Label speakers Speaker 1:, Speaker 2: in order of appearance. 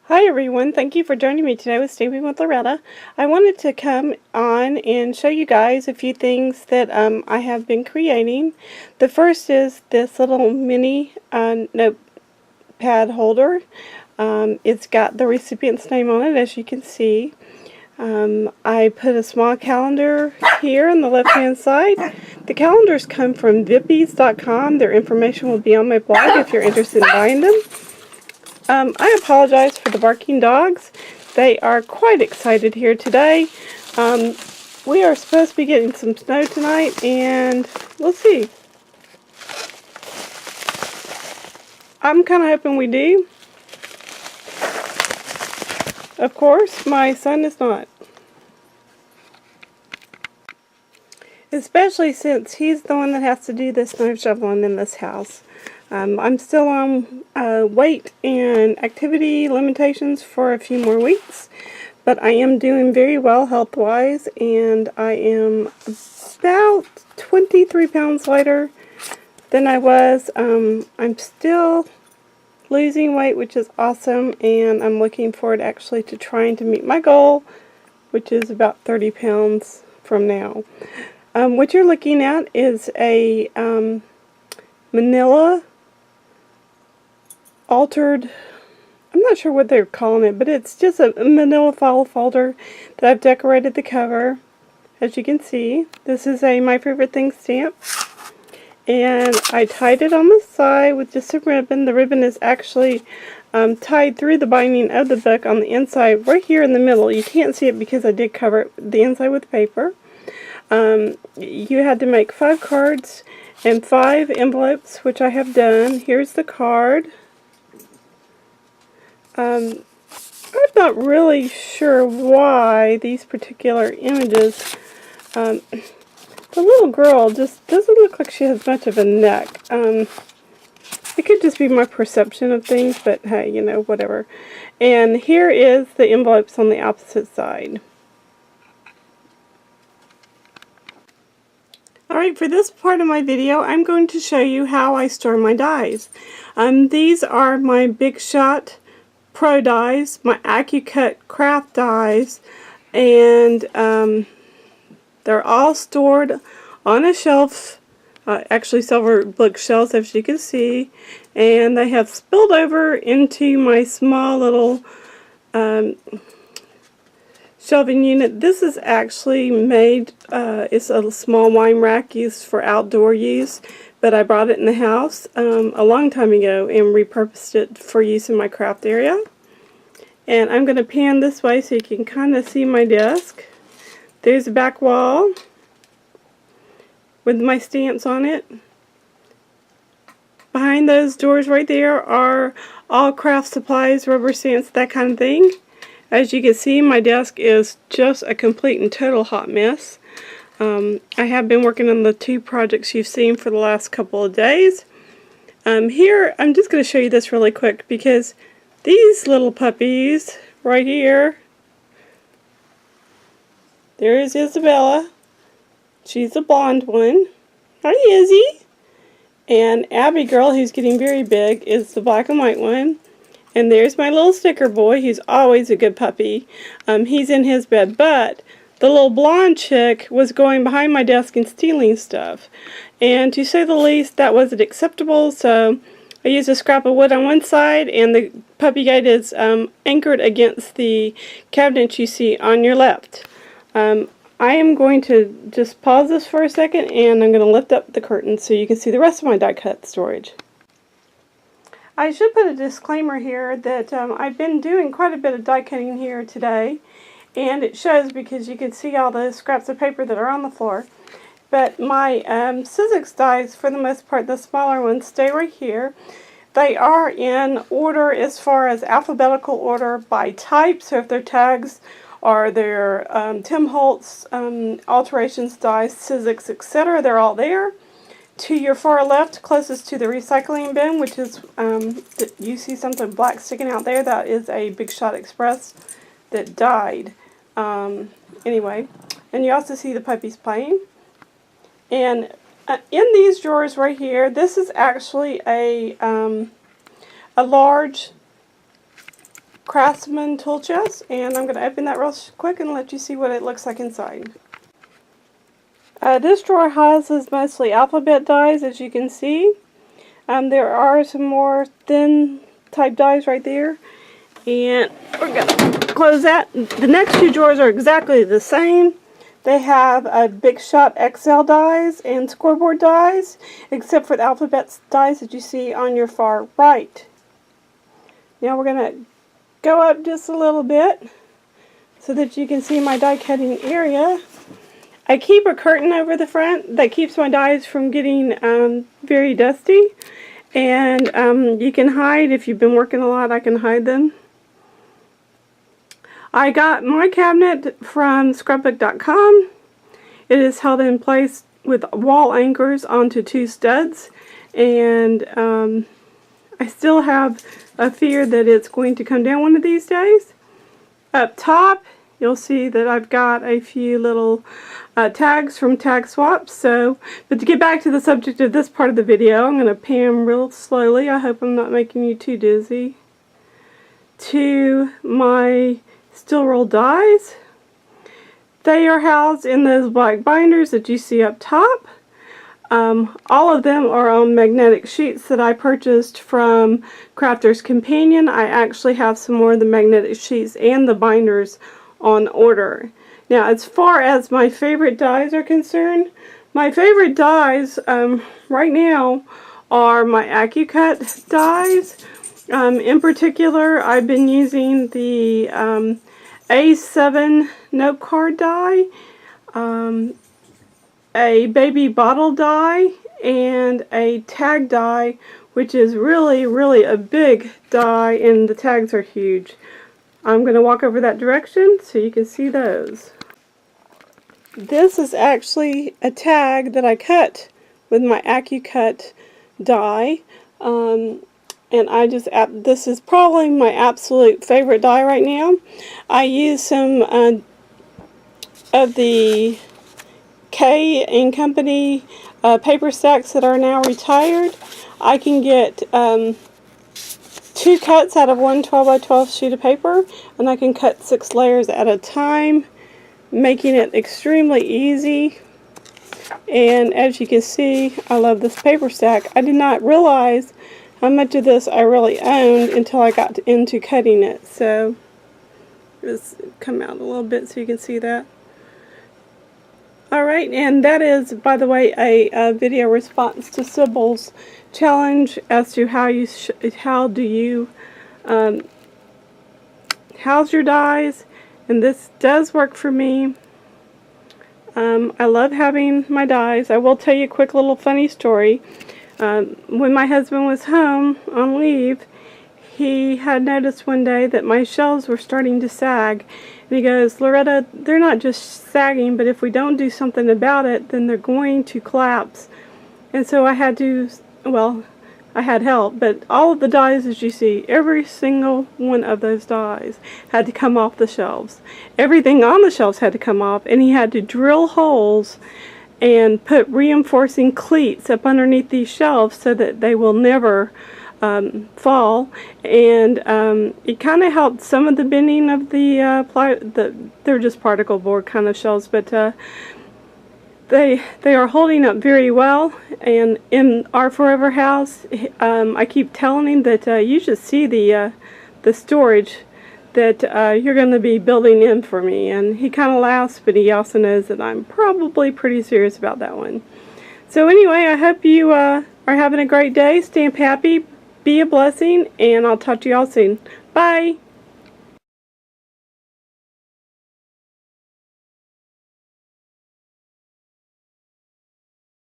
Speaker 1: Hi everyone, thank you for joining me today with Stamping with Loretta. I wanted to come on and show you guys a few things that I have been creating. The first is this little mini notepad holder. It's got the recipient's name on it, as you can see. I put a small calendar here on the left hand side. The calendars come from vippies.com. Their information will be on my blog if you're interested in buying them. I apologize for the barking dogs. They are quite excited here today. We are supposed to be getting some snow tonight, and we'll see. I'm kind of hoping we do. Of course, my son is not. Especially since he's the one that has to do the snow shoveling in this house. I'm still on weight and activity limitations for a few more weeks, but I am doing very well health-wise, and I am about 23 pounds lighter than I was. I'm still losing weight, which is awesome, and I'm looking forward actually to trying to meet my goal, which is about 30 pounds from now. What you're looking at is a manila altered, I'm not sure what they're calling it, but it's just a manila file folder that I've decorated the cover. As you can see, this is a My Favorite Things stamp, and I tied it on the side with just a ribbon. The ribbon is actually tied through the binding of the book on the inside, right here in the middle. You can't see it because I did cover the inside with paper. You had to make 5 cards and 5 envelopes, which I have done. Here's the card. I'm not really sure why these particular images, the little girl just doesn't look like she has much of a neck. It could just be my perception of things, but hey, you know, whatever. And here is the envelopes on the opposite side. Alright, for this part of my video, I'm going to show you how I store my dies. These are my Big Shot Pro dies, my AccuCut craft dies, and they're all stored on a shelf, actually several bookshelves, as you can see, and they have spilled over into my small little shelving unit. This is actually made, it's a small wine rack used for outdoor use, but I brought it in the house a long time ago and repurposed it for use in my craft area. And I'm going to pan this way so you can kind of see my desk. There's a back wall with my stamps on it. Behind those doors right there are all craft supplies, rubber stamps, that kind of thing. As you can see, my desk is just a complete and total hot mess. I have been working on the 2 projects you've seen for the last couple of days. Here, I'm just going to show you this really quick because these little puppies right here, there is Isabella. She's the blonde one. Hi, Izzy. And Abby Girl, who's getting very big, is the black and white one. And there's my little sticker boy. He's always a good puppy. He's in his bed, but the little blonde chick was going behind my desk and stealing stuff. And to say the least, that wasn't acceptable, so I used a scrap of wood on one side, and the puppy gate is anchored against the cabinet you see on your left. I am going to just pause this for a second, and I'm going to lift up the curtain so you can see the rest of my die cut storage. I should put a disclaimer here that I've been doing quite a bit of die cutting here today, and it shows because you can see all the scraps of paper that are on the floor. But my Sybils dies, for the most part, the smaller ones, stay right here. They are in order as far as alphabetical order by type, so if they're tags or they're Tim Holtz alterations dies, Sybils, etc., they're all there. To your far left, closest to the recycling bin, which is, you see something black sticking out there, that is a Big Shot Express that died. Anyway, and you also see the puppies playing. And in these drawers right here, this is actually a large Craftsman tool chest, and I'm going to open that real quick and let you see what it looks like inside. This drawer houses mostly alphabet dies, as you can see. There are some more thin type dies right there, and we're going to close that. The next two drawers are exactly the same. They have Big Shot XL dies and scoreboard dies, except for the alphabet dies that you see on your far right. Now we're going to go up just a little bit so that you can see my die cutting area. I keep a curtain over the front that keeps my dies from getting very dusty, and you can hide, if you've been working a lot, I can hide them. I got my cabinet from scrapbook.com. It is held in place with wall anchors onto two studs, and I still have a fear that it's going to come down one of these days. Up top, you'll see that I've got a few little tags from Tag Swaps. But to get back to the subject of this part of the video, I'm going to pan real slowly. I hope I'm not making you too dizzy. To my steel roll dies. They are housed in those black binders that you see up top. All of them are on magnetic sheets that I purchased from Crafter's Companion. I actually have some more of the magnetic sheets and the binders on order. Now, as far as my favorite dies are concerned, my favorite dies right now are my AccuCut dies. In particular, I've been using the A7 note card die, a baby bottle die, and a tag die, which is really a big die, and the tags are huge. I'm going to walk over that direction so you can see those. This is actually a tag that I cut with my AccuCut die, and this is probably my absolute favorite die right now. I use some of the K & Company paper stacks that are now retired. I can get 2 cuts out of one 12x12 sheet of paper, and I can cut 6 layers at a time, making it extremely easy. And as you can see, I love this paper stack. I did not realize how much of this I really owned until I got into cutting it. So just come out a little bit so you can see that. Alright, and that is, by the way, a video response to Sybils' challenge as to how do you house your dies, and this does work for me. I love having my dies. I will tell you a quick little funny story. When my husband was home on leave, he had noticed one day that my shelves were starting to sag, and he goes, "Loretta, they're not just sagging, but if we don't do something about it, then they're going to collapse." And so I had to, well, I had help, but all of the dies, as you see, every single one of those dies had to come off the shelves. Everything on the shelves had to come off, and he had to drill holes and put reinforcing cleats up underneath these shelves so that they will never fall. And it kind of helped some of the bending of they're just particle board kind of shelves, but they are holding up very well. And in our forever house, I keep telling him that you should see the storage that you're going to be building in for me, and he kind of laughs, but he also knows that I'm probably pretty serious about that one. So anyway, I hope you are having a great day. Stamp happy, be a blessing, and I'll talk to you all soon. Bye!